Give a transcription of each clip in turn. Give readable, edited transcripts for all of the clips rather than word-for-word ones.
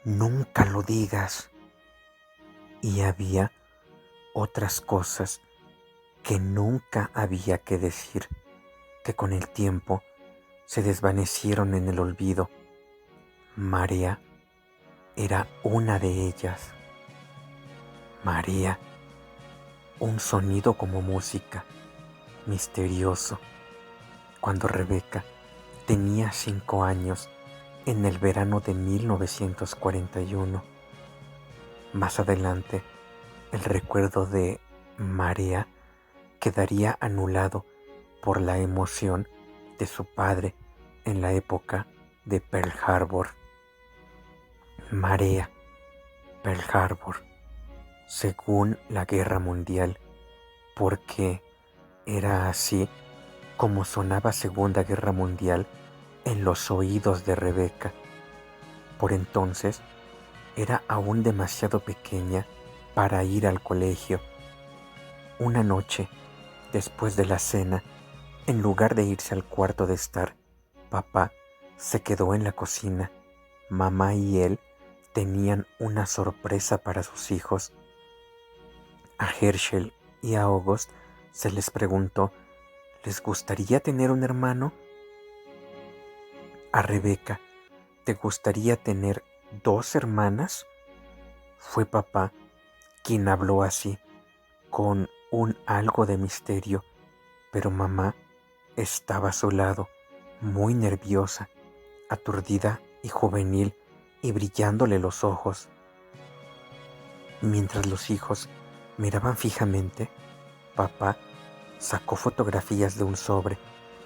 Nunca lo digas. Y había otras cosas que nunca había que decir, que con el tiempo se desvanecieron en el olvido. María era una de ellas. María, un sonido como música, misterioso. Cuando Rebeca tenía 5 años, en el verano de 1941. Más adelante, el recuerdo de María quedaría anulado por la emoción de su padre en la época de Pearl Harbor. María, Pearl Harbor, según la Guerra Mundial, porque era así como sonaba Segunda Guerra Mundial en los oídos de Rebeca. Por entonces, era aún demasiado pequeña para ir al colegio. Una noche, después de la cena, en lugar de irse al cuarto de estar, papá se quedó en la cocina. Mamá y él tenían una sorpresa para sus hijos. A Herschel y a August se les preguntó, ¿les gustaría tener un hermano? A Rebeca, ¿te gustaría tener 2 hermanas? Fue papá quien habló así, con un algo de misterio, pero mamá estaba a su lado, muy nerviosa, aturdida y juvenil, y brillándole los ojos. Mientras los hijos miraban fijamente, papá sacó fotografías de un sobre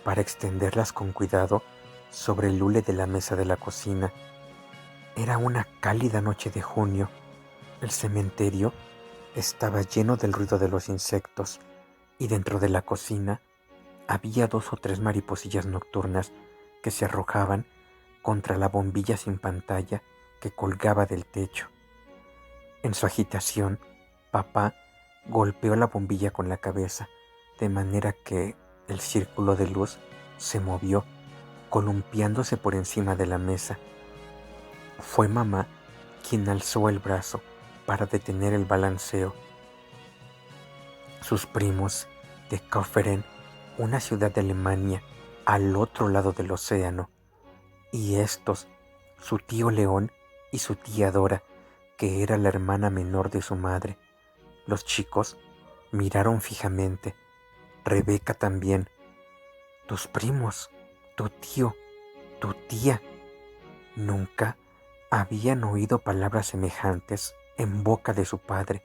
para extenderlas con cuidado sobre el hule de la mesa de la cocina. Era una cálida noche de junio. El cementerio estaba lleno del ruido de los insectos y dentro de la cocina había 2 o 3 mariposillas nocturnas que se arrojaban contra la bombilla sin pantalla que colgaba del techo. En su agitación, papá golpeó la bombilla con la cabeza, de manera que el círculo de luz se movió, columpiándose por encima de la mesa. Fue mamá quien alzó el brazo para detener el balanceo. Sus primos de Kauferen, una ciudad de Alemania al otro lado del océano, y estos, su tío León y su tía Dora, que era la hermana menor de su madre. Los chicos miraron fijamente. Rebeca también. Tus primos, tu tío, tu tía. Nunca habían oído palabras semejantes en boca de su padre.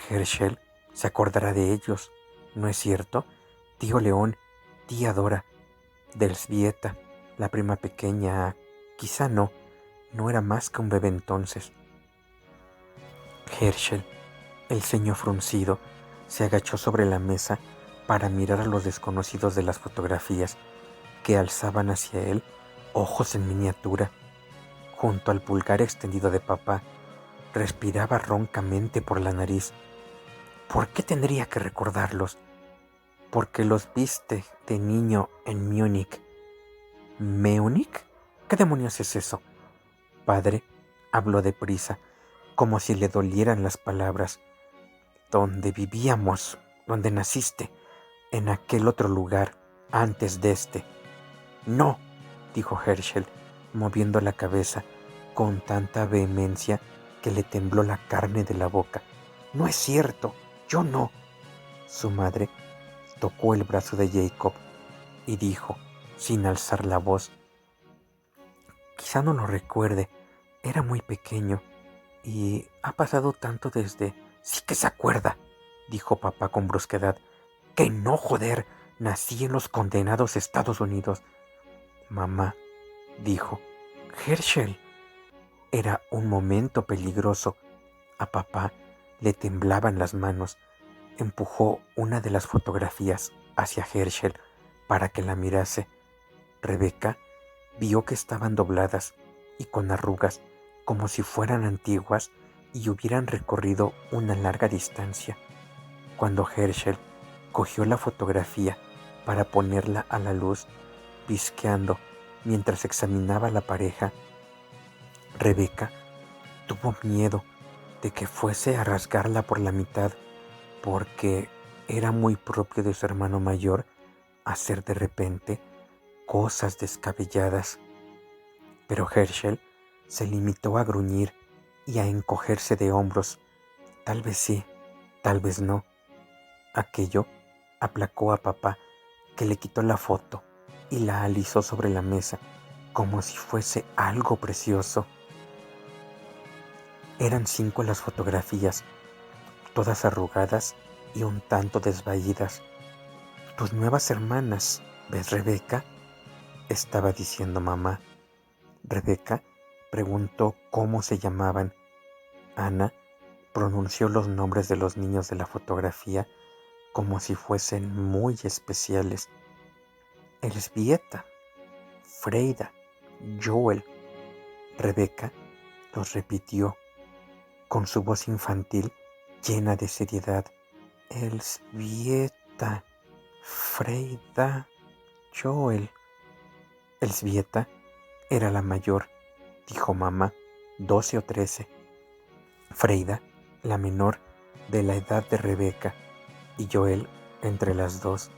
Herschel se acordará de ellos, ¿no es cierto? Tío León, tía Dora, Elzbieta, la prima pequeña, quizá no era más que un bebé entonces. Herschel, el ceño fruncido, se agachó sobre la mesa para mirar a los desconocidos de las fotografías que alzaban hacia él ojos en miniatura. Junto al pulgar extendido de papá, respiraba roncamente por la nariz. ¿Por qué tendría que recordarlos? Porque los viste de niño en Múnich. ¿Múnich? ¿Qué demonios es eso? Padre habló deprisa, como si le dolieran las palabras. Donde vivíamos, donde naciste, en aquel otro lugar, antes de este. No, dijo Herschel, moviendo la cabeza con tanta vehemencia que le tembló la carne de la boca. No es cierto, yo no. Su madre tocó el brazo de Jacob y dijo, sin alzar la voz, quizá no lo recuerde, era muy pequeño y ha pasado tanto desde... Sí que se acuerda, dijo papá con brusquedad. Que no, joder, nací en los condenados Estados Unidos. Mamá dijo, Herschel. Era un momento peligroso. A papá le temblaban las manos. Empujó una de las fotografías hacia Herschel para que la mirase. Rebeca vio que estaban dobladas y con arrugas como si fueran antiguas y hubieran recorrido una larga distancia. Cuando Herschel cogió la fotografía para ponerla a la luz, visqueando mientras examinaba a la pareja, Rebeca tuvo miedo de que fuese a rasgarla por la mitad, porque era muy propio de su hermano mayor hacer de repente cosas descabelladas. Pero Herschel se limitó a gruñir y a encogerse de hombros. Tal vez sí, tal vez no. Aquello aplacó a papá, que le quitó la foto y la alisó sobre la mesa como si fuese algo precioso. Eran 5 las fotografías, todas arrugadas y un tanto desvaídas. Tus nuevas hermanas, ¿ves, Rebeca?, estaba diciendo mamá. Rebeca preguntó cómo se llamaban. Ana pronunció los nombres de los niños de la fotografía como si fuesen muy especiales. Elzbieta, Freida, Joel. Rebeca los repitió con su voz infantil llena de seriedad. Elzbieta, Freida, Joel. Elzbieta era la mayor, dijo mamá, 12 o 13. Freida, la menor, de la edad de Rebeca, y Joel entre las dos.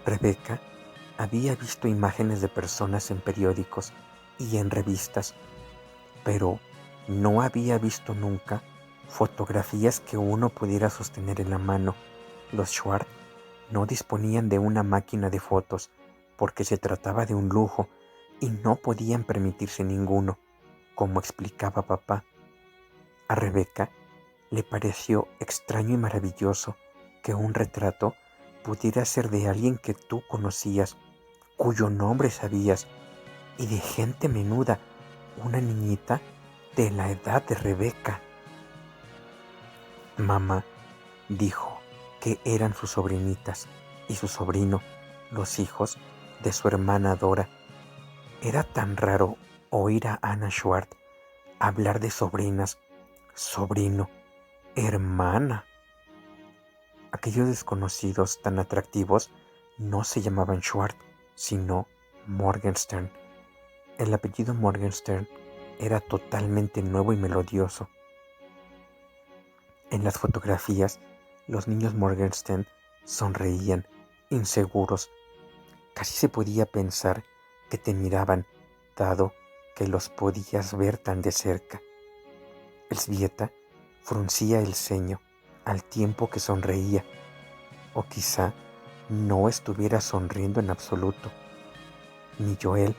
Rebeca había visto imágenes de personas en periódicos y en revistas, pero no había visto nunca fotografías que uno pudiera sostener en la mano. Los Schwartz no disponían de una máquina de fotos porque se trataba de un lujo y no podían permitirse ninguno, como explicaba papá. A Rebeca le pareció extraño y maravilloso que un retrato pudiera ser de alguien que tú conocías, cuyo nombre sabías, y de gente menuda, una niñita de la edad de Rebeca. Mamá dijo que eran sus sobrinitas y su sobrino, los hijos de su hermana Dora. Era tan raro oír a Anna Schwartz hablar de sobrinas, sobrino, hermana. Aquellos desconocidos tan atractivos no se llamaban Schwartz, sino Morgenstern. El apellido Morgenstern era totalmente nuevo y melodioso. En las fotografías, los niños Morgenstern sonreían, inseguros. Casi se podía pensar que te miraban, dado que los podías ver tan de cerca. Elzbieta fruncía el ceño al tiempo que sonreía, o quizá no estuviera sonriendo en absoluto. Ni Joel,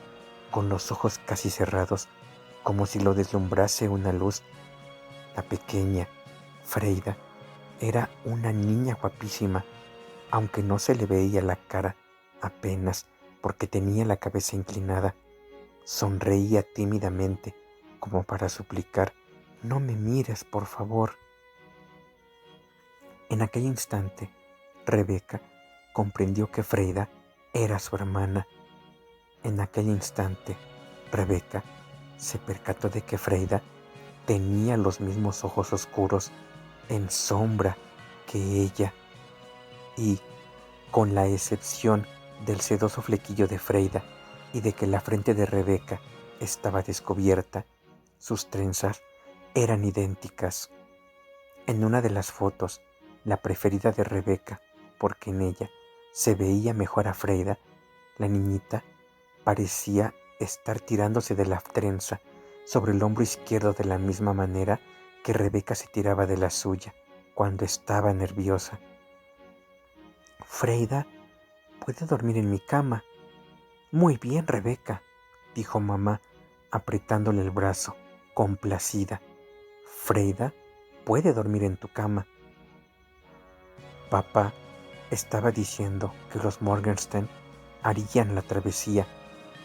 con los ojos casi cerrados, como si lo deslumbrase una luz. La pequeña Freida era una niña guapísima, aunque no se le veía la cara apenas porque tenía la cabeza inclinada. Sonreía tímidamente, como para suplicar: «No me mires, por favor». En aquel instante, Rebeca comprendió que Freida era su hermana. En aquel instante, Rebeca se percató de que Freida tenía los mismos ojos oscuros en sombra que ella, y, con la excepción del sedoso flequillo de Freida y de que la frente de Rebeca estaba descubierta, sus trenzas eran idénticas. En una de las fotos, la preferida de Rebeca, porque en ella se veía mejor a Freida, la niñita parecía estar tirándose de la trenza sobre el hombro izquierdo de la misma manera que Rebeca se tiraba de la suya cuando estaba nerviosa. «Freida puede dormir en mi cama». «Muy bien, Rebeca», dijo mamá, apretándole el brazo, complacida. «Freida puede dormir en tu cama». Papá estaba diciendo que los Morgenstern harían la travesía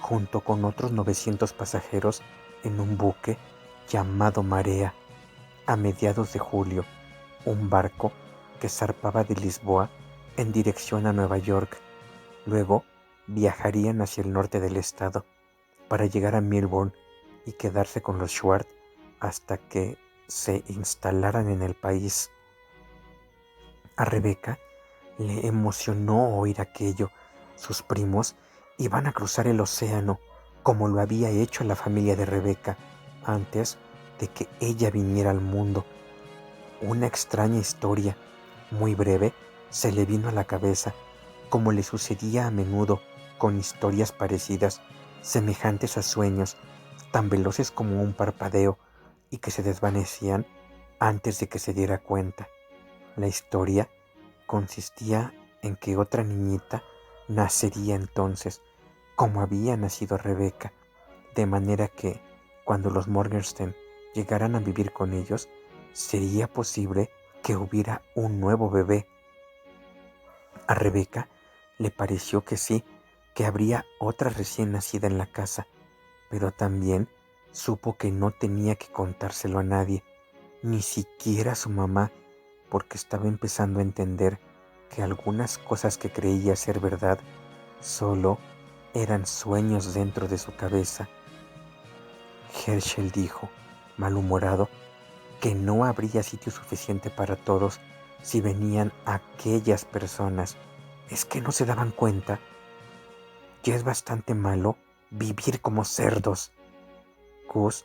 junto con otros 900 pasajeros en un buque llamado Marea a mediados de julio, un barco que zarpaba de Lisboa en dirección a Nueva York. Luego viajarían hacia el norte del estado para llegar a Melbourne y quedarse con los Schwartz hasta que se instalaran en el país. A Rebeca le emocionó oír aquello. Sus primos iban a cruzar el océano, como lo había hecho la familia de Rebeca antes de que ella viniera al mundo. Una extraña historia, muy breve, se le vino a la cabeza, como le sucedía a menudo con historias parecidas, semejantes a sueños, tan veloces como un parpadeo, y que se desvanecían antes de que se diera cuenta. La historia consistía en que otra niñita nacería entonces, como había nacido Rebeca, de manera que, cuando los Morgenstern llegaran a vivir con ellos, sería posible que hubiera un nuevo bebé. A Rebeca le pareció que sí, que habría otra recién nacida en la casa, pero también supo que no tenía que contárselo a nadie, ni siquiera a su mamá, porque estaba empezando a entender que algunas cosas que creía ser verdad solo eran sueños dentro de su cabeza. Herschel dijo, malhumorado, que no habría sitio suficiente para todos si venían aquellas personas. ¿Es que no se daban cuenta? Ya es bastante malo vivir como cerdos. Gus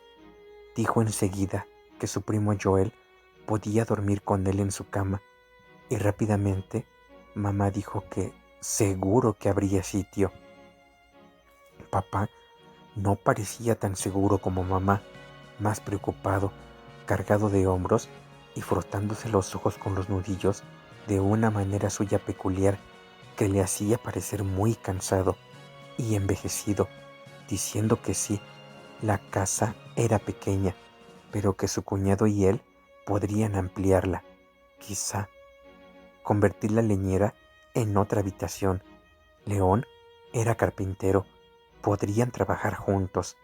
dijo enseguida que su primo Joel podía dormir con él en su cama, y rápidamente mamá dijo que seguro que habría sitio. Papá no parecía tan seguro como mamá, más preocupado, cargado de hombros y frotándose los ojos con los nudillos de una manera suya peculiar que le hacía parecer muy cansado y envejecido, diciendo que sí, la casa era pequeña, pero que su cuñado y él podrían ampliarla, quizá convertir la leñera en otra habitación. León era carpintero, podrían trabajar juntos.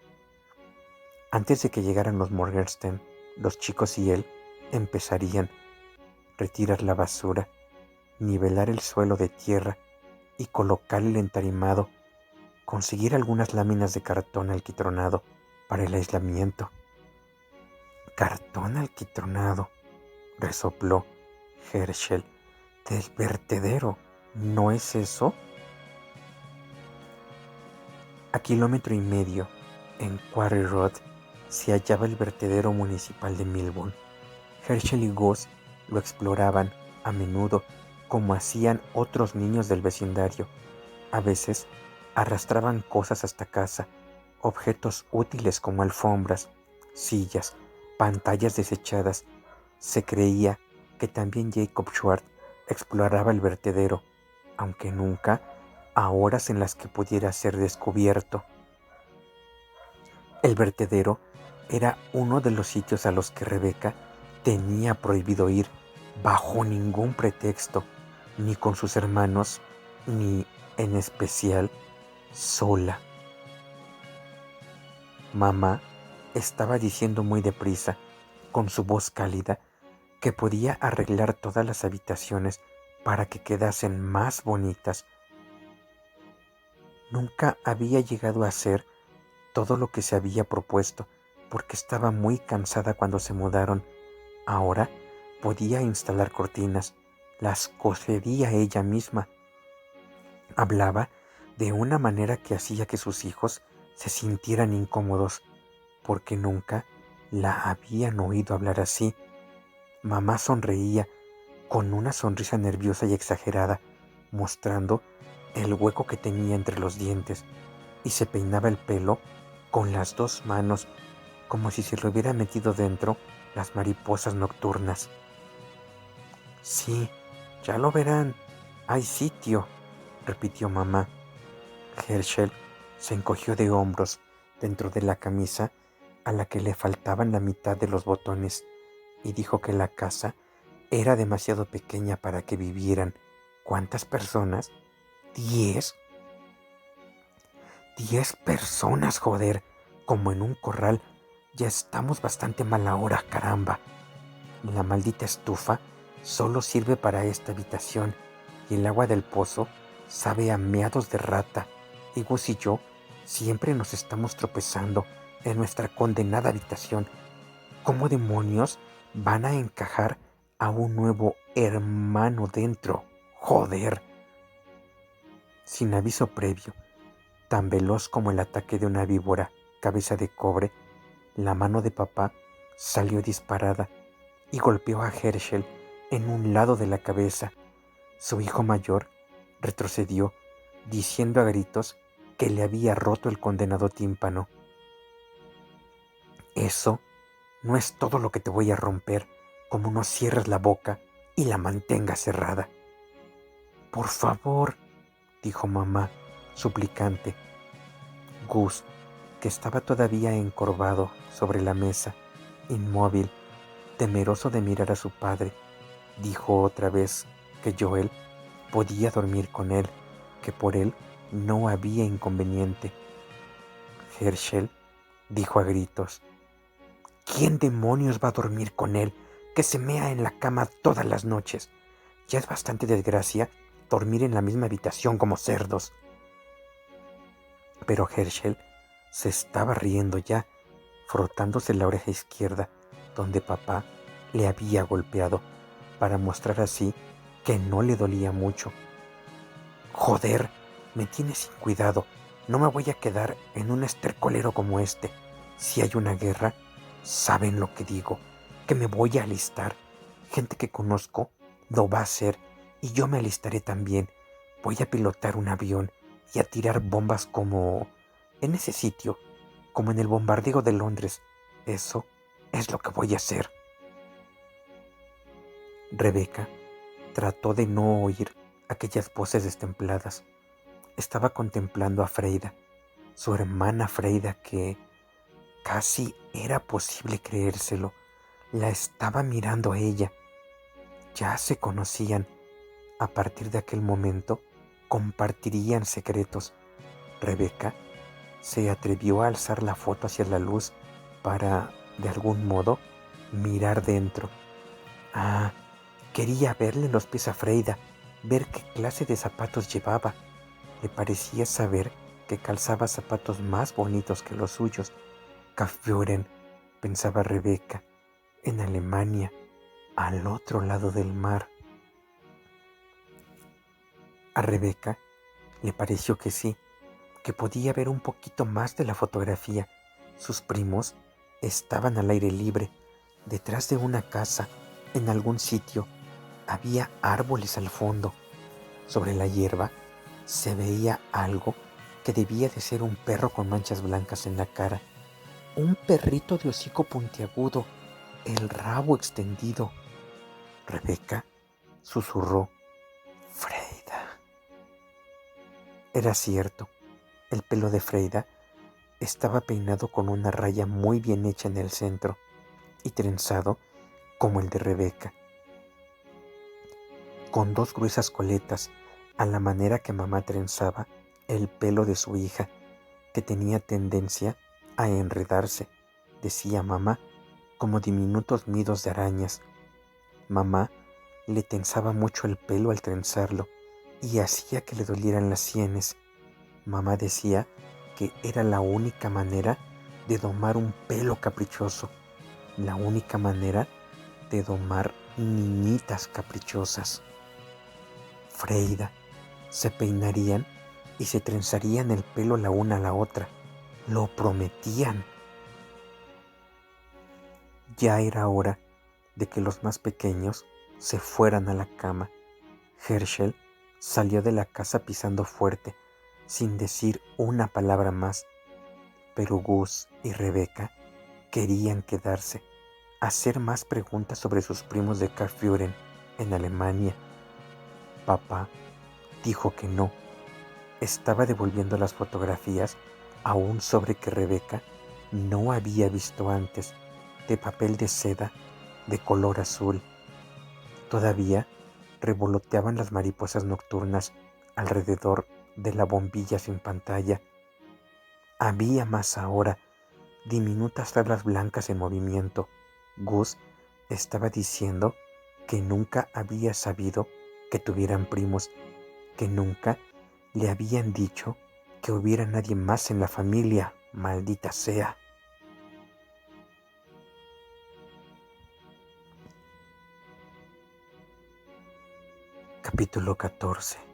Antes de que llegaran los Morgenstern, los chicos y él empezarían a retirar la basura, nivelar el suelo de tierra y colocar el entarimado, conseguir algunas láminas de cartón alquitronado para el aislamiento. Cartón alquitronado, resopló Herschel, del vertedero, ¿no es eso? A 1,5 kilómetros en Quarry Road se hallaba el vertedero municipal de Milburn. Herschel y Gus lo exploraban a menudo como hacían otros niños del vecindario. A veces arrastraban cosas hasta casa, objetos útiles como alfombras, sillas, pantallas desechadas. Se creía que también Jacob Schwartz exploraba el vertedero, aunque nunca a horas en las que pudiera ser descubierto. El vertedero era uno de los sitios a los que Rebeca tenía prohibido ir bajo ningún pretexto, ni con sus hermanos, ni, en especial, sola. Mamá estaba diciendo muy deprisa, con su voz cálida, que podía arreglar todas las habitaciones para que quedasen más bonitas. Nunca había llegado a hacer todo lo que se había propuesto, porque estaba muy cansada cuando se mudaron. Ahora podía instalar cortinas, las cosería ella misma. Hablaba de una manera que hacía que sus hijos se sintieran incómodos, porque nunca la habían oído hablar así. Mamá sonreía con una sonrisa nerviosa y exagerada, mostrando el hueco que tenía entre los dientes, y se peinaba el pelo con las dos manos, como si se le hubiera metido dentro las mariposas nocturnas. Sí, ya lo verán, hay sitio, repitió mamá. Herschel se encogió de hombros dentro de la camisa a la que le faltaban la mitad de los botones y dijo que la casa era demasiado pequeña para que vivieran. ¿Cuántas personas? 10. 10 personas, joder, como en un corral. Ya estamos bastante mal ahora, caramba. La maldita estufa solo sirve para esta habitación y el agua del pozo sabe a meados de rata. Y Gus y yo siempre nos estamos tropezando en nuestra condenada habitación. ¿Cómo demonios van a encajar a un nuevo hermano dentro? Joder. Sin aviso previo, tan veloz como el ataque de una víbora cabeza de cobre, la mano de papá salió disparada y golpeó a Herschel en un lado de la cabeza. Su hijo mayor retrocedió, diciendo a gritos que le había roto el condenado tímpano. Eso no es todo lo que te voy a romper, como no cierres la boca y la mantengas cerrada. Por favor, dijo mamá, suplicante. Gus, que estaba todavía encorvado sobre la mesa, inmóvil, temeroso de mirar a su padre, dijo otra vez que Joel podía dormir con él, que por él no había inconveniente. Herschel dijo a gritos: ¿Quién demonios va a dormir con él, que se mea en la cama todas las noches? Ya es bastante desgracia dormir en la misma habitación como cerdos. Pero Herschel se estaba riendo ya, frotándose la oreja izquierda, donde papá le había golpeado, para mostrar así que no le dolía mucho. Joder, me tiene sin cuidado. No me voy a quedar en un estercolero como este. Si hay una guerra, saben lo que digo, que me voy a alistar. Gente que conozco lo va a hacer y yo me alistaré también. Voy a pilotar un avión y a tirar bombas como en ese sitio, como en el bombardeo de Londres. Eso es lo que voy a hacer. Rebeca trató de no oír aquellas voces destempladas. Estaba contemplando a Freida, su hermana Freida, que casi era posible creérselo. La estaba mirando a ella. Ya se conocían. A partir de aquel momento, compartirían secretos. Rebeca se atrevió a alzar la foto hacia la luz para, de algún modo, mirar dentro. Ah, quería verle los pies a Freida, ver qué clase de zapatos llevaba. Le parecía saber que calzaba zapatos más bonitos que los suyos. Kaufbeuren, pensaba Rebeca, en Alemania, al otro lado del mar. A Rebeca le pareció que sí, que podía ver un poquito más de la fotografía. Sus primos estaban al aire libre, detrás de una casa, en algún sitio. Había árboles al fondo. Sobre la hierba se veía algo que debía de ser un perro con manchas blancas en la cara. Un perrito de hocico puntiagudo, el rabo extendido. Rebeca susurró: Freida. Era cierto, el pelo de Freida estaba peinado con una raya muy bien hecha en el centro y trenzado como el de Rebeca, con dos gruesas coletas, a la manera que mamá trenzaba el pelo de su hija, que tenía tendencia a enredarse, decía mamá, como diminutos nidos de arañas. Mamá le tensaba mucho el pelo al trenzarlo y hacía que le dolieran las sienes. Mamá decía que era la única manera de domar un pelo caprichoso, la única manera de domar niñitas caprichosas. Freida, se peinarían y se trenzarían el pelo la una a la otra. Lo prometían. Ya era hora de que los más pequeños se fueran a la cama. Herschel salió de la casa pisando fuerte, sin decir una palabra más. Pero Gus y Rebeca querían quedarse, hacer más preguntas sobre sus primos de Kaufbeuren en Alemania. Papá dijo que no. Estaba devolviendo las fotografías a un sobre que Rebeca no había visto antes, de papel de seda de color azul. Todavía revoloteaban las mariposas nocturnas alrededor de la bombilla sin pantalla. Había más ahora, diminutas tablas blancas en movimiento. Gus estaba diciendo que nunca había sabido que tuvieran primos, que nunca le habían dicho que hubiera nadie más en la familia, maldita sea. Capítulo 14.